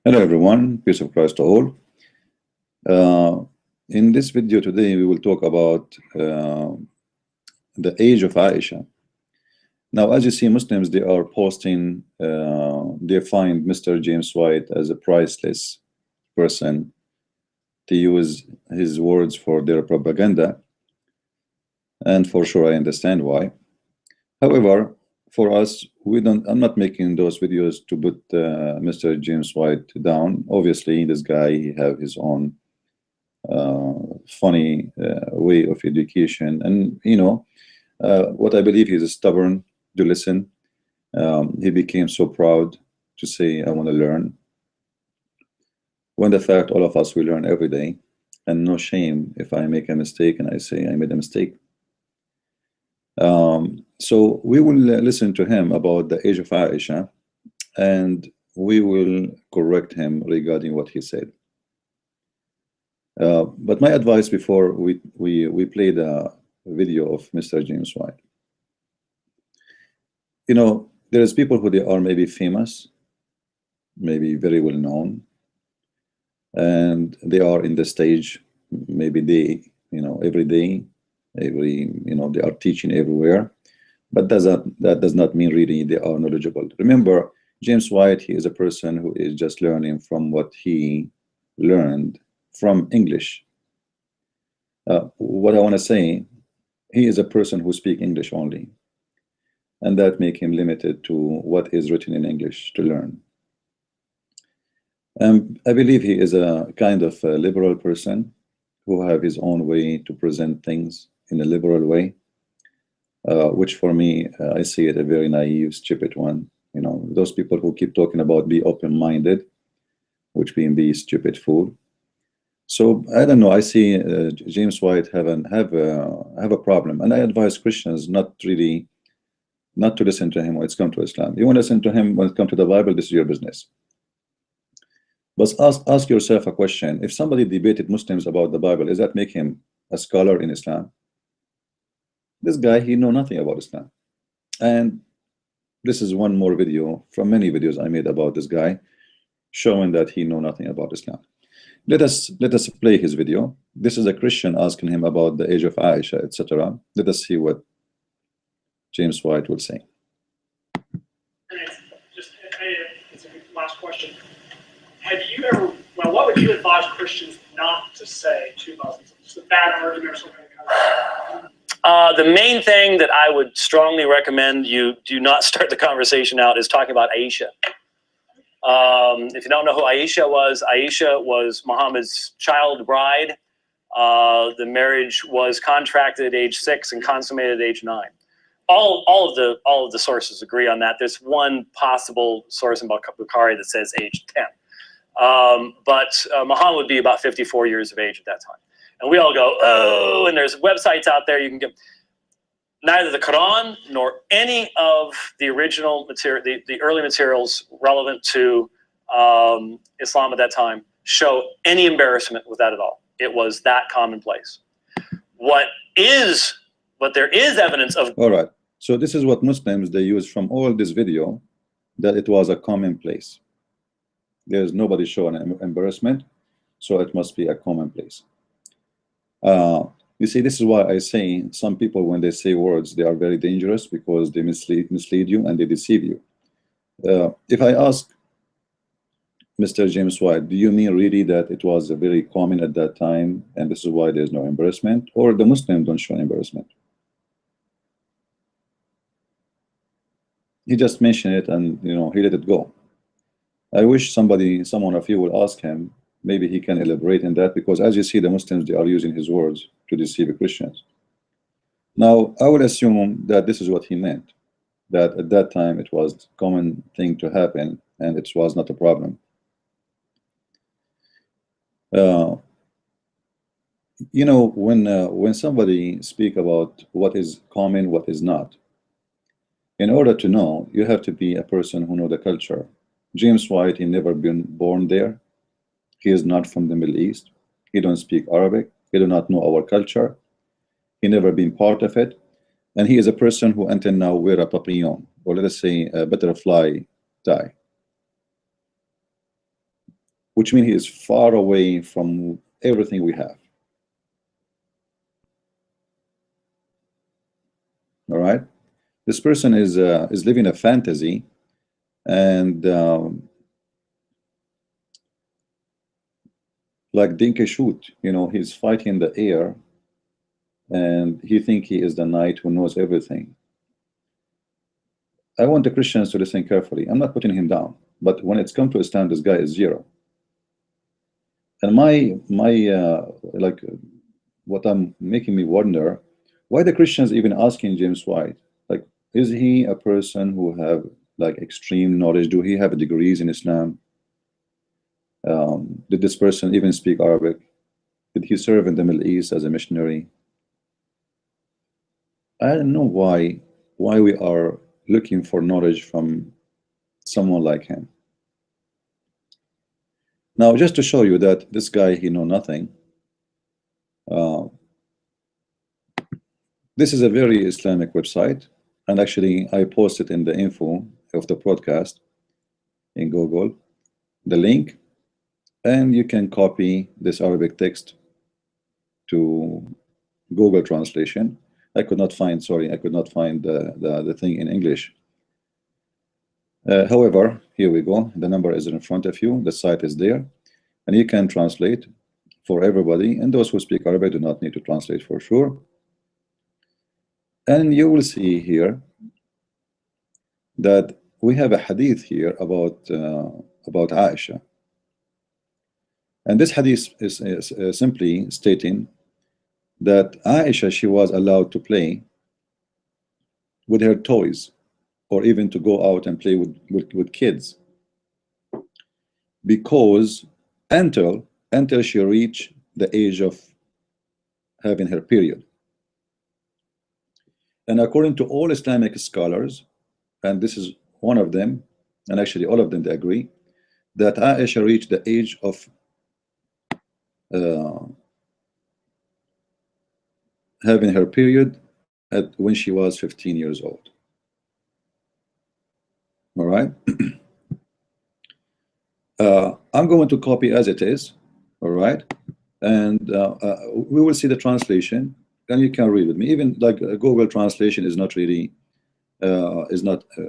Hello everyone, peace of Christ to all. In this video today, we will talk about the age of Aisha. Now, as you see, Muslims, they are posting, they find Mr. James White as a priceless person to use his words for their propaganda. And for sure, I understand why. However, for us, I'm not making those videos to put Mr. James White down. Obviously, this guy, he have his own funny way of education, and what I believe, he's stubborn to listen. He became so proud to say, I want to learn, when the fact all of us, we learn every day, and no shame if I make a mistake and I say I made a mistake. So we will listen to him about the age of Aisha, and we will correct him regarding what he said. But my advice before we play the video of Mr. James White, there's people who they are maybe famous, maybe very well known, and they are in the stage, maybe they, every day, they are teaching everywhere, but that does not mean really they are knowledgeable. Remember, James White, he is a person who is just learning from what he learned from English. What I want to say, he is a person who speaks English only, and that make him limited to what is written in English to learn. I believe he is a kind of a liberal person who have his own way to present things in a liberal way, which for me, I see it a very naive, stupid one. Those people who keep talking about be open-minded, which mean be stupid fool. So I don't know. I see James White have a problem, and I advise Christians not to listen to him when it's come to Islam. You want to listen to him when it comes to the Bible, this is your business. But ask yourself a question: if somebody debated Muslims about the Bible, does that make him a scholar in Islam? This guy, he know nothing about Islam, and this is one more video from many videos I made about this guy, showing that he know nothing about Islam. Let us play his video. This is a Christian asking him about the age of Aisha, etc. Let us see what James White will say. It's a good last question. Have you ever, well, what would you advise Christians not to say to Muslims? Just a bad argument or something like that? The main thing that I would strongly recommend you do not start the conversation out is talking about Aisha. If you don't know who Aisha was Muhammad's child bride. The marriage was contracted at age 6 and consummated at age 9. All of the sources agree on that. There's one possible source in Bukhari that says age 10. But Muhammad would be about 54 years of age at that time. And we all go, oh, and there's websites out there you can get. Neither the Quran nor any of the original material, the early materials relevant to Islam at that time show any embarrassment with that at all. It was that commonplace. What there is evidence of. All right. So this is what Muslims, they use from all this video, that it was a commonplace. There's nobody showing embarrassment, so it must be a commonplace. You see, this is why I say some people, when they say words, they are very dangerous because they mislead you and they deceive you. If I ask Mr. James White, do you mean really that it was very common at that time and this is why there's no embarrassment, or the Muslims don't show embarrassment? He just mentioned it and he let it go. I wish someone of you will ask him. Maybe he can elaborate in that, because as you see, the Muslims, they are using his words to deceive the Christians. Now, I would assume that this is what he meant, that at that time it was a common thing to happen and it was not a problem. When somebody speak about what is common, what is not, in order to know, you have to be a person who know the culture. James White, he never been born there. He is not from the Middle East. He don't speak Arabic. He do not know our culture. He never been part of it. And he is a person who until now wear a papillon, or let us say a butterfly tie. which means he is far away from everything we have. All right, this person is living a fantasy, and like Dinkeshut, you know, he's fighting in the air, and he thinks he is the knight who knows everything. I want the Christians to listen carefully. I'm not putting him down, but when it's come to Islam, this guy is zero. And my like what I'm making me wonder, why the Christians even asking James White, like, is he a person who have like extreme knowledge? Do he have degrees in Islam? Did this person even speak Arabic? Did he serve in the Middle East as a missionary? I don't know why we are looking for knowledge from someone like him. Now, just to show you that this guy, he know nothing. This is a very Islamic website, and actually I posted in the info of the podcast in Google the link, and you can copy this Arabic text to Google translation. I could not find, sorry, I could not find the thing in English. However, here we go. The number is in front of you. The site is there, and you can translate for everybody. And those who speak Arabic do not need to translate for sure. And you will see here that we have a hadith here about Aisha. And this hadith is simply stating that Aisha, she was allowed to play with her toys, or even to go out and play with kids, because until she reached the age of having her period. And according to all Islamic scholars, and this is one of them, and actually all of them, they agree that Aisha reached the age of having her period when she was 15 years old. All right. I'm going to copy as it is. All right, and we will see the translation, and you can read with me. Even like Google translation is not really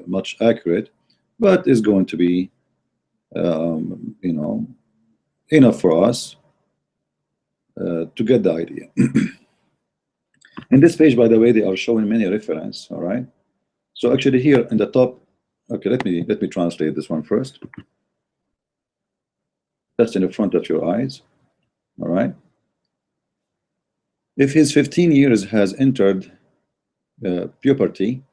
much accurate, but is going to be you know, enough for us to get the idea. In this page, by the way, they are showing many reference. All right, so actually here in the top, okay, let me translate this one first. Just in the front of your eyes. All right. If his 15 years has entered puberty,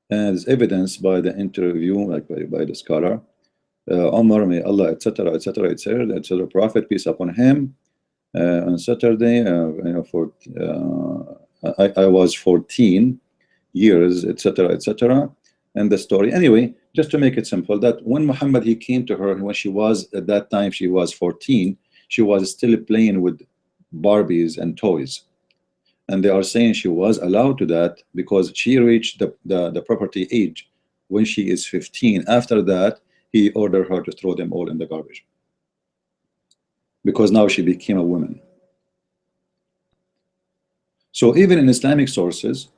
as evidenced by the interview, like by the scholar, Omar, may Allah, etc., etc., etc., etc., Prophet, peace upon him, on Saturday, you know, I was 14 years, etc., etc., and the story. Anyway, just to make it simple, that when Muhammad, he came to her, when she was, at that time, she was 14, she was still playing with Barbies and toys. And they are saying she was allowed to that because she reached the property age when she is 15. After that, he ordered her to throw them all in the garbage, because now she became a woman. So even in Islamic sources,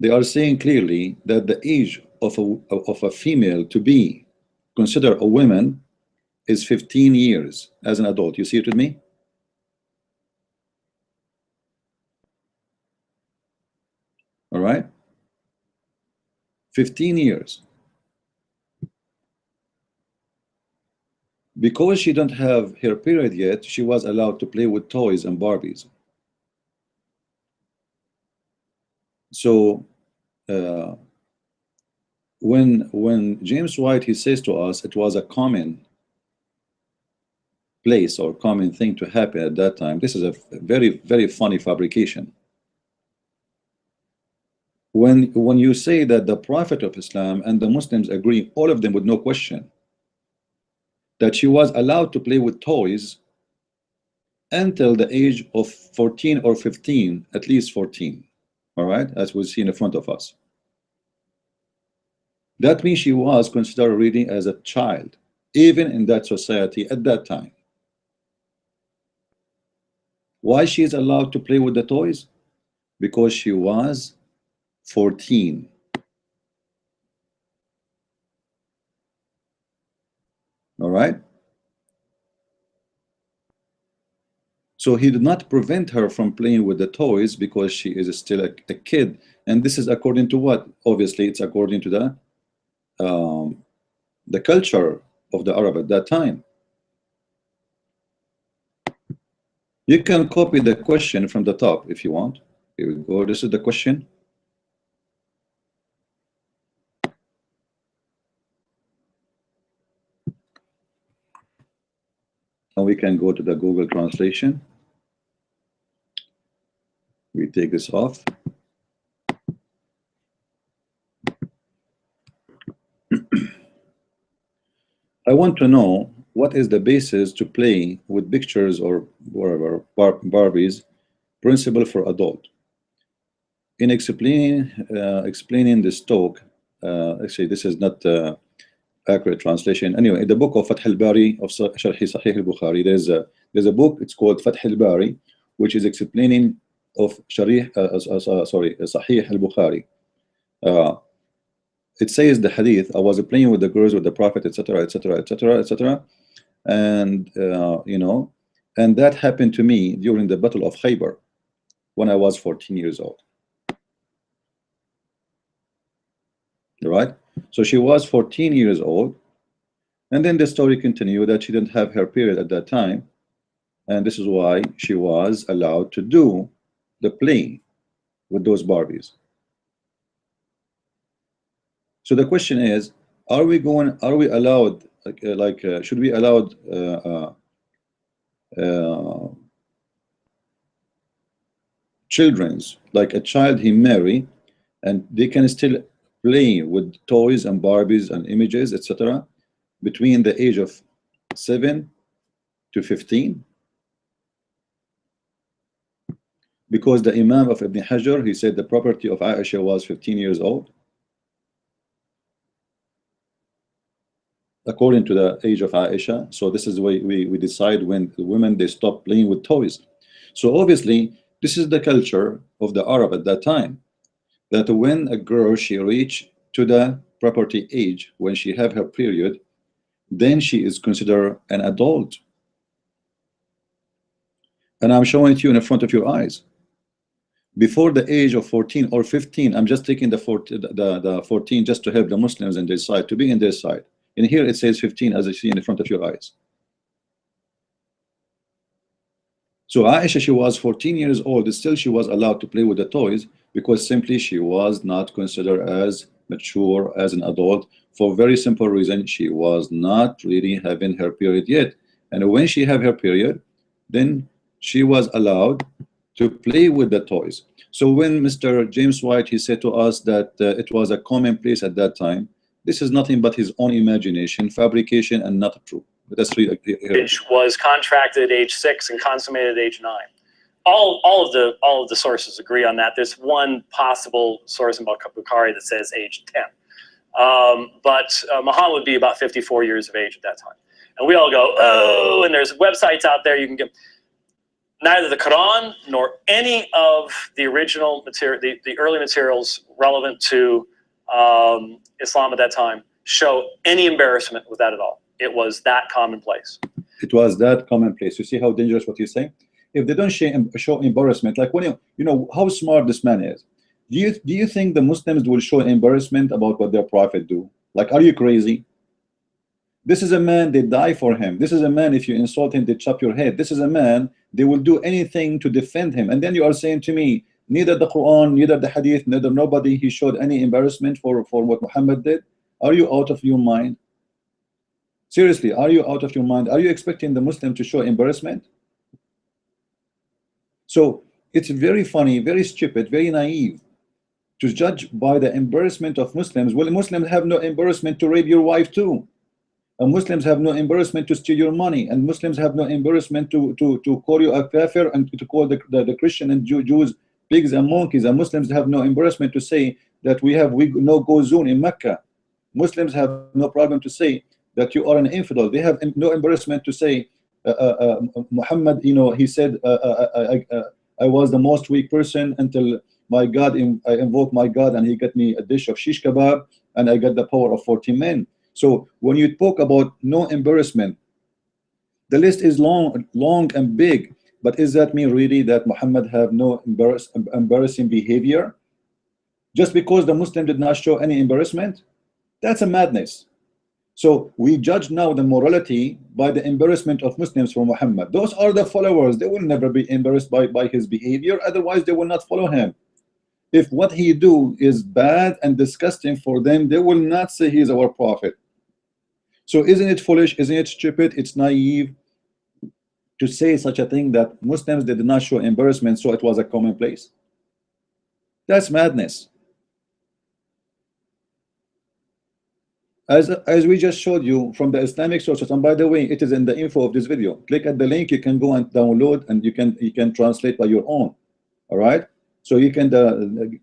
they are saying clearly that the age of a female to be considered a woman is 15 years as an adult. You see it with me? All right, 15 years. Because she don't have her period yet, she was allowed to play with toys and Barbies. So when James White, he says to us it was a common place or common thing to happen at that time, this is a very, very funny fabrication. When you say that the Prophet of Islam and the Muslims agree, all of them with no question, that she was allowed to play with toys until the age of 14 or 15, at least 14, all right, as we see in front of us. That means she was considered really as a child. even in that society at that time. Why she is allowed to play with the toys? Because she was 14. All right. So he did not prevent her from playing with the toys because she is still a kid. And this is according to what? Obviously, it's according to the culture of the Arab at that time. You can copy the question from the top if you want. Here we go. This is the question. And we can go to the Google translation. We take this off. I want to know what is the basis to play with pictures or whatever, Barbies, principle for adult. In explaining this talk, actually this is not accurate translation. Anyway, in the book of Fath al-Bari of Sharhi Sahih al-Bukhari, there's a book, it's called Fath al-Bari, which is explaining of Sahih al-Bukhari. It says the hadith, I was playing with the girls with the Prophet, etc., etc., etc., etc., and you know, and that happened to me during the Battle of Khaybar when I was 14 years old. Right? So she was 14 years old, and then the story continued that she didn't have her period at that time, and this is why she was allowed to do the play with those Barbies. So the question is, are we allowed, should we allowed children's, like a child he marry, and they can still play with toys and Barbies and images, etc., between the age of 7 to 15? Because the Imam of Ibn Hajar, he said the property of Aisha was 15 years old, according to the age of Aisha. So this is the way we decide when the women, they stop playing with toys. So obviously this is the culture of the Arab at that time, that when a girl, she reach to the property age, when she have her period, then she is considered an adult. And I'm showing it to you in front of your eyes. Before the age of 14 or 15, I'm just taking the 14 just to help the Muslims in their side, to be in their side. And here it says 15, as I see in front of your eyes. So Aisha, she was 14 years old, still she was allowed to play with the toys because simply she was not considered as mature as an adult, for very simple reason, she was not really having her period yet. And when she have her period, then she was allowed to play with the toys. So when Mr. James White, he said to us that it was a commonplace at that time, this is nothing but his own imagination, fabrication, and not true. But that's really was contracted at age 6 and consummated at age 9. All of the sources agree on that. There's one possible source in Bukhari that says age 10. But Muhammad would be about 54 years of age at that time. And we all go, oh, and there's websites out there you can get. Neither the Quran nor any of the original material, the early materials relevant to Islam at that time show any embarrassment with that at all. It was that commonplace. It was that commonplace. You see how dangerous what you say? If they don't show embarrassment, like when you know how smart this man is, do you think the Muslims will show embarrassment about what their prophet do? Like, are you crazy? This is a man, they die for him. This is a man, if you insult him, they chop your head. This is a man, they will do anything to defend him. And then you are saying to me, neither the Quran, neither the Hadith, neither nobody, he showed any embarrassment for what Muhammad did. Are you out of your mind? Seriously, are you out of your mind? Are you expecting the Muslim to show embarrassment? So it's very funny, very stupid, very naive to judge by the embarrassment of Muslims. Well, Muslims have no embarrassment to rape your wife too. And Muslims have no embarrassment to steal your money, and Muslims have no embarrassment to call you a kafir and to call the Christian and Jews pigs and monkeys. And Muslims have no embarrassment to say that we no go zone in Mecca. Muslims have no problem to say that you are an infidel. They have no embarrassment to say, Muhammad, you know, he said, I was the most weak person until my God, I invoked my God and he got me a dish of shish kebab and I got the power of 40 men. So when you talk about no embarrassment, the list is long and big, but is that mean really that Muhammad have no embarrassing behavior? Just because the Muslim did not show any embarrassment? That's a madness. So we judge now the morality by the embarrassment of Muslims for Muhammad. Those are the followers. They will never be embarrassed by his behavior. Otherwise, they will not follow him. If what he do is bad and disgusting for them, they will not say he is our prophet. So isn't it foolish? Isn't it stupid? It's naive to say such a thing that Muslims did not show embarrassment, so it was a commonplace. That's madness. As we just showed you from the Islamic sources, and by the way, it is in the info of this video. Click at the link, you can go and download, and you can translate by your own. All right, so you can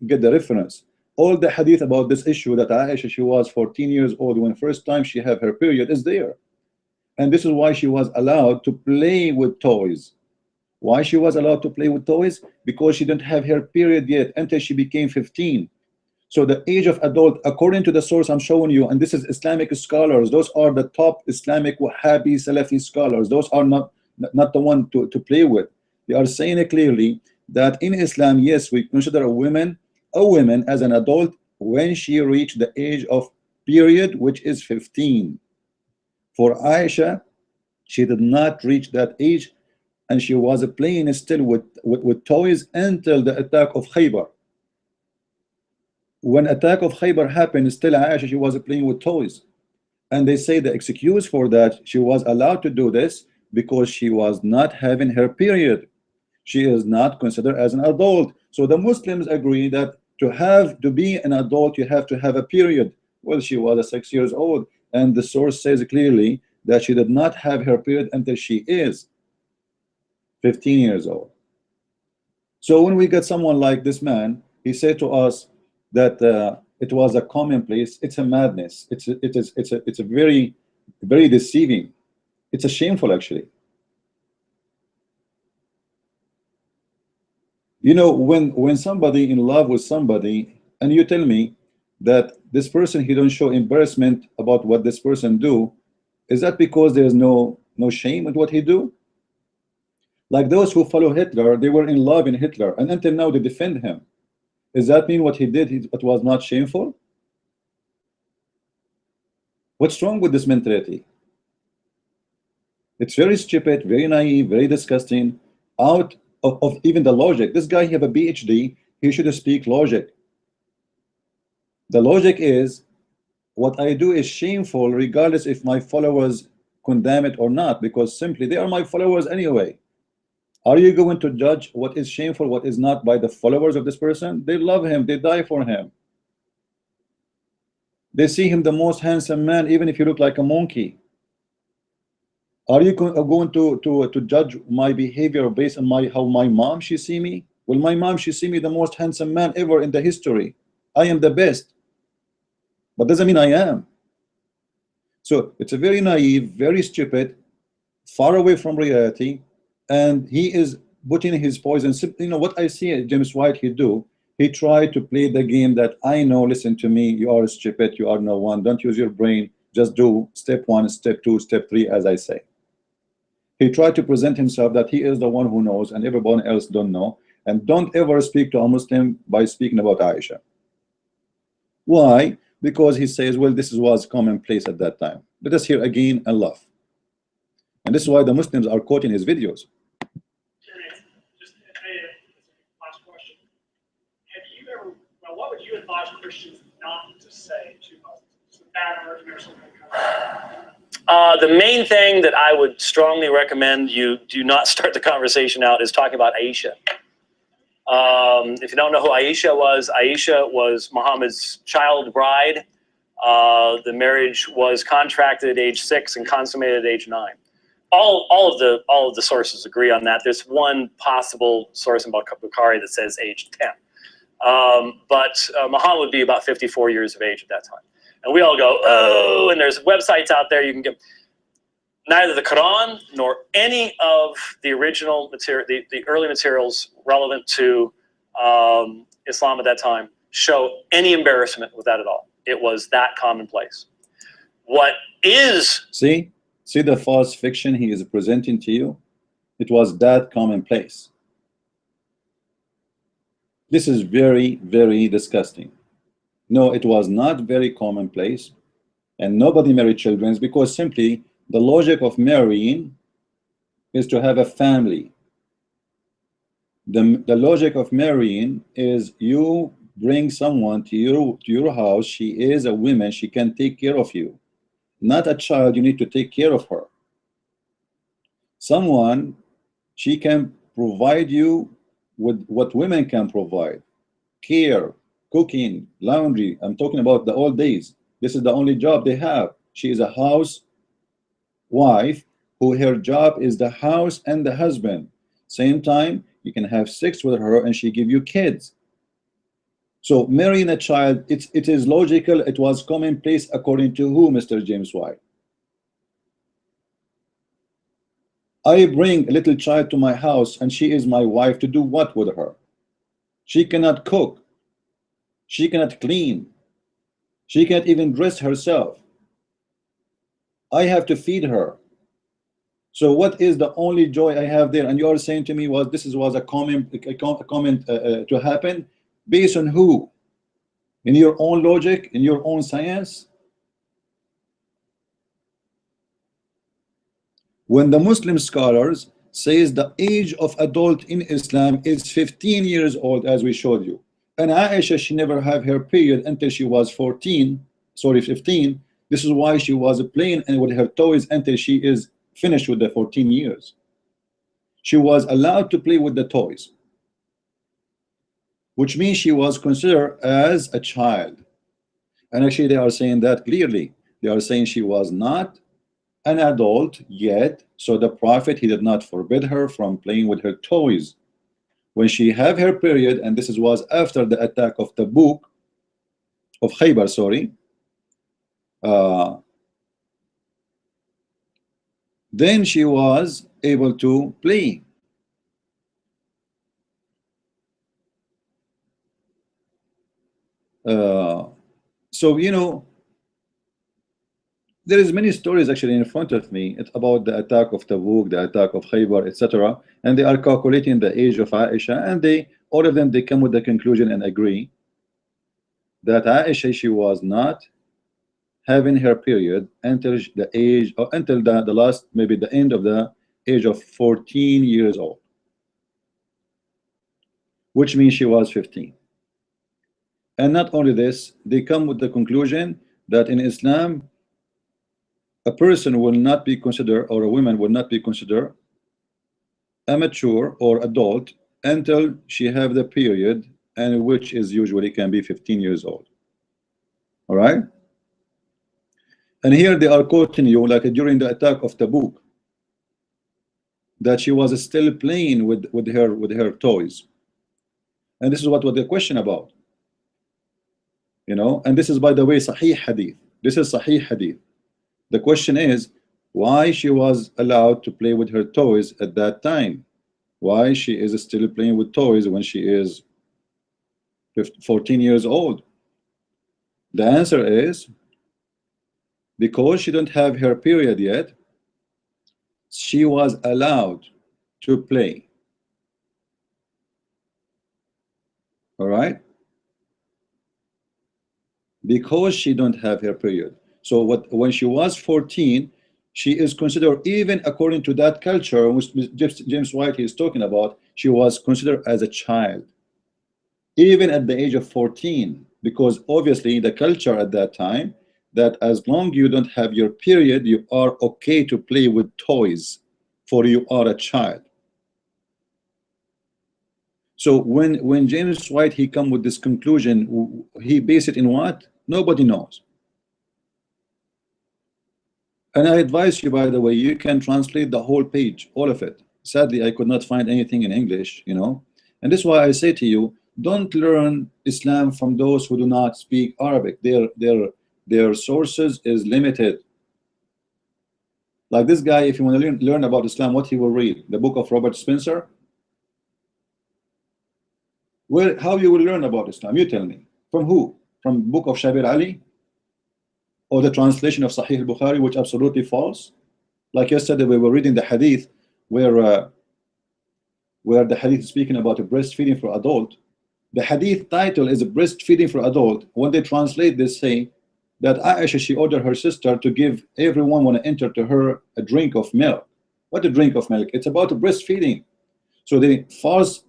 get the reference. All the hadith about this issue that Aisha, she was 14 years old when first time she had her period, is there, and this is why she was allowed to play with toys. Why she was allowed to play with toys? Because she didn't have her period yet until she became 15. So the age of adult, according to the source I'm showing you, and this is Islamic scholars, those are the top Islamic Wahhabi Salafi scholars. Those are not the one to play with. They are saying it clearly that in Islam, yes, we consider a woman as an adult when she reached the age of period, which is 15. For Aisha, she did not reach that age, and she was playing still with toys until the attack of Khaybar. When attack of Khaybar happened, still Aisha, she was playing with toys. And they say the excuse for that, she was allowed to do this because she was not having her period. She is not considered as an adult. So the Muslims agree that to be an adult, you have to have a period. Well, she was 6 years old, and the source says clearly that she did not have her period until she is 15 years old. So when we get someone like this man, he said to us that it was a commonplace. It's a madness. It's a very deceiving. It's a shameful, actually. You know, when somebody in love with somebody, and you tell me that this person, he don't show embarrassment about what this person do, is that because there's no shame with what he do? Like those who follow Hitler, they were in love in Hitler, and until now they defend him. Does that mean what he did, it was not shameful? What's wrong with this mentality? It's very stupid, very naive, very disgusting, out of even the logic. This guy, he have a PhD, he should speak logic. The logic is, what I do is shameful regardless if my followers condemn it or not, because simply they are my followers anyway. Are you going to judge what is shameful, what is not, by the followers of this person? They love him, they die for him. They see him the most handsome man, even if you look like a monkey. Are you going to judge my behavior based on how my mom she see me? Well, my mom, she see me the most handsome man ever in the history. I am the best, but doesn't mean I am. So it's a very naive, very stupid, far away from reality, and he is putting his poison. You know what I see James White he do? He tried to play the game that I know. Listen to me, you are stupid, you are no one. Don't use your brain. Just do step 1, step 2, step 3, as I say. He tried to present himself that he is the one who knows and everyone else don't know. And don't ever speak to a Muslim by speaking about Aisha. Why? Because he says, well, this was commonplace at that time. Let us hear again and laugh. And this is why the Muslims are quoting his videos. Just a last question. Have you ever, well, what would you advise Christians not to say to Muslims? It's a bad argument or something. The main thing that I would strongly recommend you do not start the conversation out is talking about Aisha. If you don't know who Aisha was Muhammad's child bride. The marriage was contracted at age 6 and consummated at age 9. All of the sources agree on that. There's one possible source in Bukhari that says age 10. But Muhammad would be about 54 years of age at that time. And we all go, oh, and there's websites out there you can get. Neither the Quran nor any of the original material, the early materials relevant to Islam at that time show any embarrassment with that at all. It was that commonplace. What is... See the false fiction he is presenting to you? It was that commonplace. This is very, very disgusting. No, it was not very commonplace, and nobody married children, because simply the logic of marrying is to have a family. The logic of marrying is you bring someone to your house. She is a woman, she can take care of you, not a child. You need to take care of her. Someone, she can provide you with what women can provide: care, cooking, laundry. I'm talking about the old days. This is the only job they have. She is a house wife who her job is the house and the husband. Same time you can have sex with her and she give you kids. So marrying a child, it is logical. It was commonplace according to who, Mr. James White? I bring a little child to my house and she is my wife to do what with her? She cannot cook, she cannot clean, she can't even dress herself. I have to feed her. So what is the only joy I have there? And you are saying to me, well, this was a comment to happen based on who? In your own logic, in your own science? When the Muslim scholars says the age of adult in Islam is 15 years old, as we showed you, and Aisha, she never had her period until she was 15. This is why she was playing and with her toys until she is finished with the 14 years. She was allowed to play with the toys, which means she was considered as a child. And actually they are saying that clearly. They are saying she was not an adult yet, so the Prophet, he did not forbid her from playing with her toys. When she have her period, and this was after the attack of the book of Khaybar, sorry, then she was able to play. So you know, there is many stories actually in front of me. It's about the attack of Tabuk, the attack of Khaybar, etc. And they are calculating the age of Aisha, and all of them, they come with the conclusion and agree that Aisha, she was not having her period until the age, or until the last, maybe the end of the age of 14 years old, which means she was 15. And not only this, they come with the conclusion that in Islam, a person will not be considered, or a woman will not be considered a mature or adult until she have the period, and which is usually can be 15 years old. All right. And here they are quoting you, like during the attack of Tabuk, that she was still playing with her toys. And this is what the question about, you know. And this is, by the way, Sahih Hadith. This is Sahih Hadith. The question is why she was allowed to play with her toys at that time. Why she is still playing with toys when she is 14 years old? The answer is because she don't have her period yet, she was allowed to play. All right, because she don't have her period. So when she was 14, she is considered, even according to that culture which James White is talking about, she was considered as a child even at the age of 14, because obviously the culture at that time, that as long you don't have your period, you are okay to play with toys, for you are a child. So when James White, he come with this conclusion, he based it in what? Nobody knows. And I advise you, by the way, you can translate the whole page, all of it. Sadly, I could not find anything in English, you know. And this is why I say to you, don't learn Islam from those who do not speak Arabic. Their their sources is limited. Like this guy, if you want to learn about Islam, what he will read? The book of Robert Spencer? How you will learn about Islam? You tell me. From who? From the book of Shabir Ali? Or the translation of Sahih al-Bukhari, which absolutely false? Like yesterday we were reading the hadith where the hadith is speaking about a breastfeeding for adult. The hadith title is breastfeeding for adult. When they translate, they say that Aisha, she ordered her sister to give everyone when to enter to her a drink of milk. What a drink of milk? It's about breastfeeding. So the false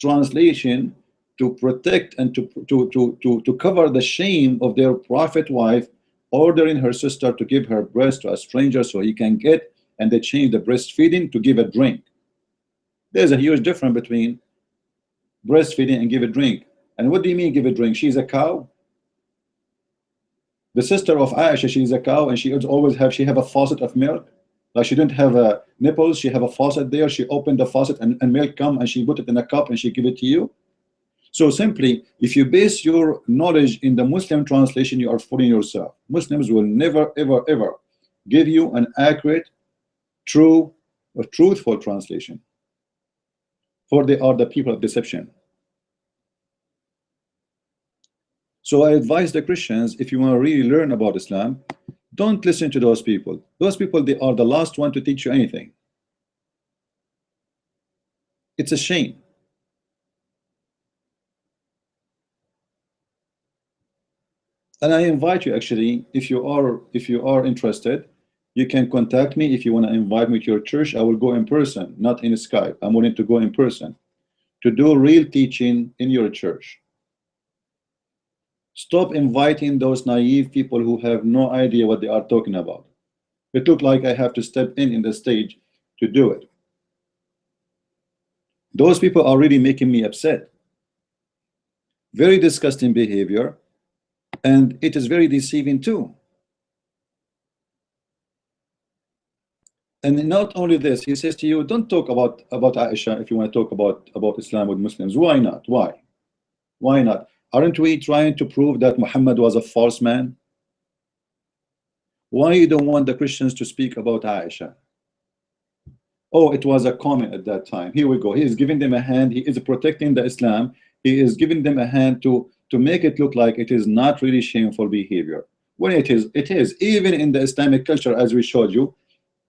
translation to protect and to cover the shame of their prophet wife ordering her sister to give her breast to a stranger so he can get, and they change the breastfeeding to give a drink. There's a huge difference between breastfeeding and give a drink. And what do you mean give a drink? She's a cow. The sister of Aisha, she's a cow, and she have a faucet of milk. Like she didn't have a nipples, she have a faucet there. She opened the faucet and milk come and she put it in a cup and she give it to you. So simply, if you base your knowledge in the Muslim translation, you are fooling yourself. Muslims will never, ever, ever give you an accurate, true, or truthful translation. For they are the people of deception. So I advise the Christians, if you want to really learn about Islam, don't listen to those people. Those people, they are the last one to teach you anything. It's a shame. And I invite you, actually, if you are interested, you can contact me. If you want to invite me to your church, I will go in person, not in Skype. I'm willing to go in person to do real teaching in your church. Stop inviting those naive people who have no idea what they are talking about. It looks like I have to step in the stage to do it. Those people are really making me upset. Very disgusting behavior, and it is very deceiving too. And not only this, he says to you, don't talk about Aisha if you want to talk about Islam with Muslims. Why not? Why not? Aren't we trying to prove that Muhammad was a false man? Why you don't want the Christians to speak about Aisha? Oh, it was a comment at that time. Here we go. He is giving them a hand. He is protecting the Islam. He is giving them a hand to make it look like it is not really shameful behavior. When it is. Even in the Islamic culture, as we showed you,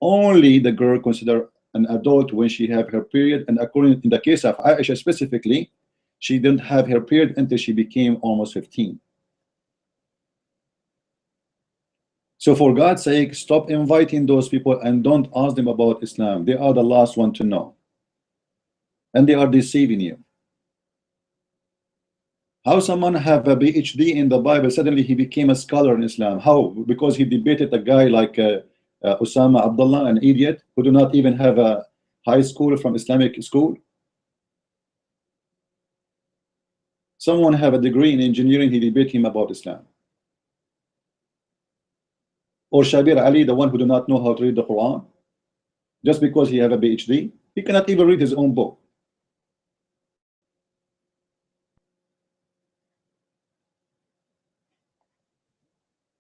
only the girl considered an adult when she have her period. And according in the case of Aisha specifically, she didn't have her period until she became almost 15. So for God's sake, stop inviting those people and don't ask them about Islam. They are the last one to know. And they are deceiving you. How someone have a PhD in the Bible, suddenly he became a scholar in Islam? How? Because he debated a guy like Osama Abdullah, an idiot, who do not even have a high school from Islamic school. Someone have a degree in engineering, he debate him about Islam. Or Shabir Ali, the one who do not know how to read the Quran, just because he have a PhD, he cannot even read his own book.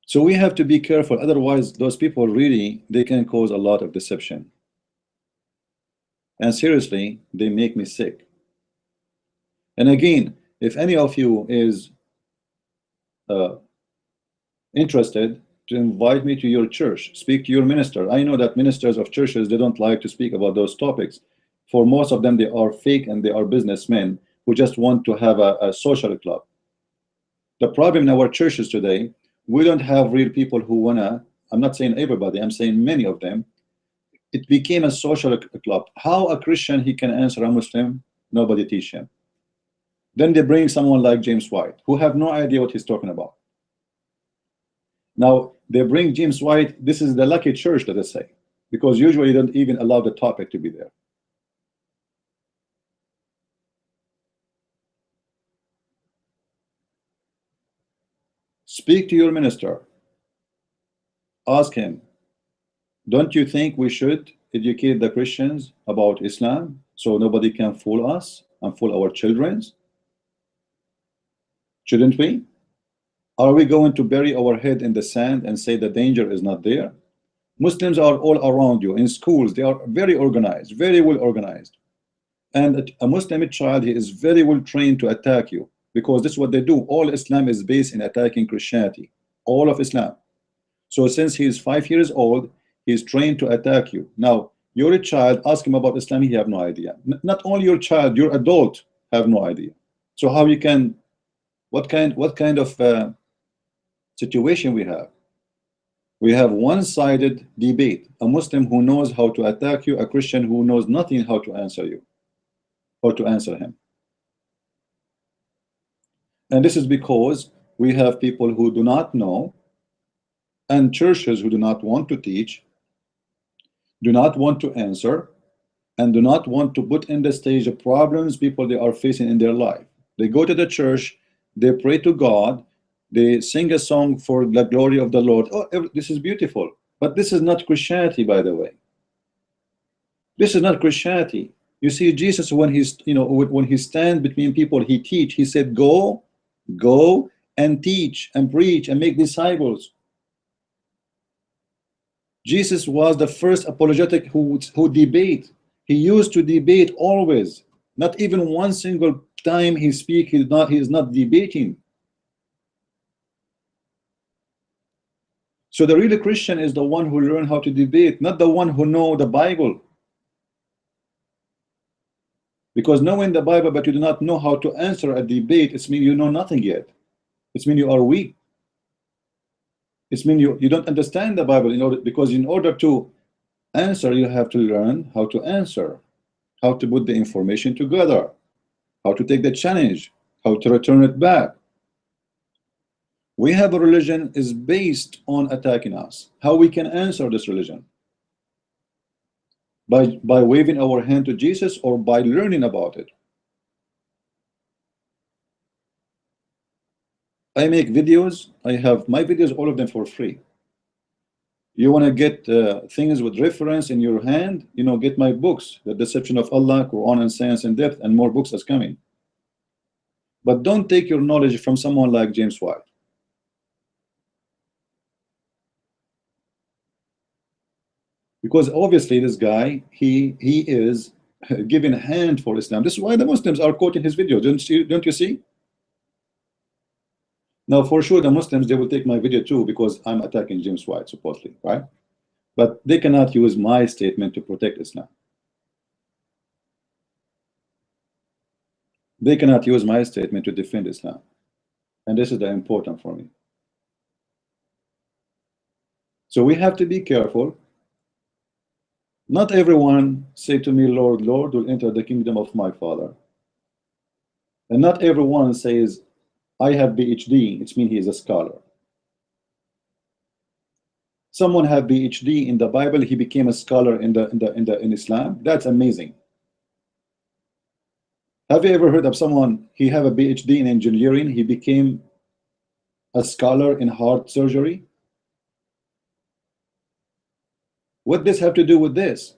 So we have to be careful, otherwise those people really, they can cause a lot of deception. And seriously, they make me sick. And again, if any of you is interested to invite me to your church, speak to your minister. I know that ministers of churches, they don't like to speak about those topics. For most of them, they are fake and they are businessmen who just want to have a social club. The problem in our churches today, we don't have real people who wanna, I'm not saying everybody, I'm saying many of them, it became a social club. How a Christian he can answer a Muslim? Nobody teach him. Then they bring someone like James White, who have no idea what he's talking about. Now they bring James White. This is the lucky church, let us say, because usually they don't even allow the topic to be there. Speak to your minister. Ask him, don't you think we should educate the Christians about Islam so nobody can fool us and fool our children? Shouldn't we? Are we going to bury our head in the sand and say the danger is not there? Muslims are all around you in schools. They are very organized, very well organized. And a Muslim child, he is very well trained to attack you, because this is what they do. All Islam is based in attacking Christianity, all of Islam. So since he is 5 years old, he is trained to attack you. Now, your child, ask him about Islam, he have no idea. Not only your child, your adult have no idea. So how you can, what kind of situation we have? We have one-sided debate. A Muslim who knows how to attack you, a Christian who knows nothing how to answer you or to answer him. And this is because we have people who do not know, and churches who do not want to teach, do not want to answer, and do not want to put in the stage of problems people they are facing in their life. They go to the church, they pray to God, they sing a song for the glory of the Lord. Oh, this is beautiful. But this is not Christianity, by the way. This is not Christianity. You see, Jesus, when he's, when he stands between people, he teach. He said, go and teach and preach and make disciples. Jesus was the first apologetic who debate. He used to debate always. Not even one single time he speak, he is not debating. So the real Christian is the one who learn how to debate, not the one who know the Bible. Because knowing the Bible but you do not know how to answer a debate, it means you know nothing yet. It means you are weak. It means you don't understand the Bible. Because in order to answer, you have to learn how to answer, how to put the information together, how to take the challenge, how to return it back. We have a religion is based on attacking us. How we can answer this religion? By waving our hand to Jesus or by learning about it. I make videos. I have my videos, all of them for free. You want to get things with reference in your hand, get my books, The Deception of Allah, Quran and Science in Depth, and more books is coming. But don't take your knowledge from someone like James White. Because obviously this guy, he is giving a hand for Islam. This is why the Muslims are quoting his video. Don't you see? Now, for sure, the Muslims, they will take my video too, because I'm attacking James White, supposedly, right? But they cannot use my statement to protect Islam. They cannot use my statement to defend Islam. And this is the important for me. So we have to be careful. Not everyone say to me, Lord, Lord, will enter the kingdom of my Father. And not everyone says, I have PhD, it means he is a scholar. Someone have PhD in the Bible, he became a scholar in Islam. That's amazing. Have you ever heard of someone, he have a PhD in engineering, he became a scholar in heart surgery? What does this have to do with this?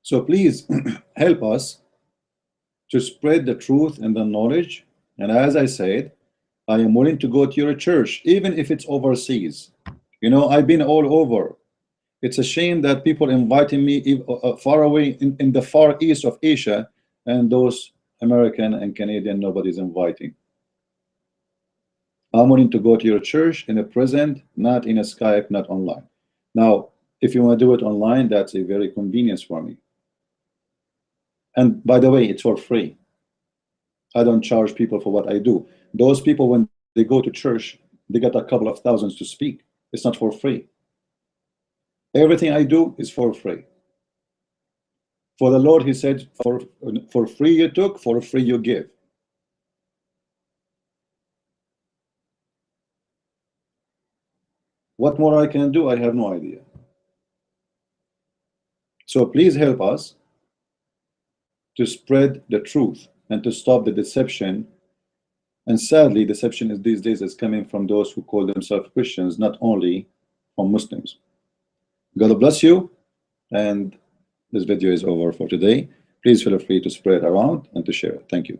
So please help us to spread the truth and the knowledge. And as I said, I am willing to go to your church, even if it's overseas. I've been all over. It's a shame that people inviting me far away in the far east of Asia, and those American and Canadian, nobody's inviting. I'm willing to go to your church in a present, not in a Skype, not online. Now, if you want to do it online, that's a very convenience for me. And by the way, it's for free. I don't charge people for what I do. Those people, when they go to church, they get a couple of thousands to speak. It's not for free. Everything I do is for free. For the Lord, he said, for free you took, for free you give. What more I can do, I have no idea. So please help us to spread the truth and to stop the deception. And sadly, deception is these days is coming from those who call themselves Christians, not only from Muslims. God bless you, and this video is over for today. please feel free to spread it around and to share it. Thank you.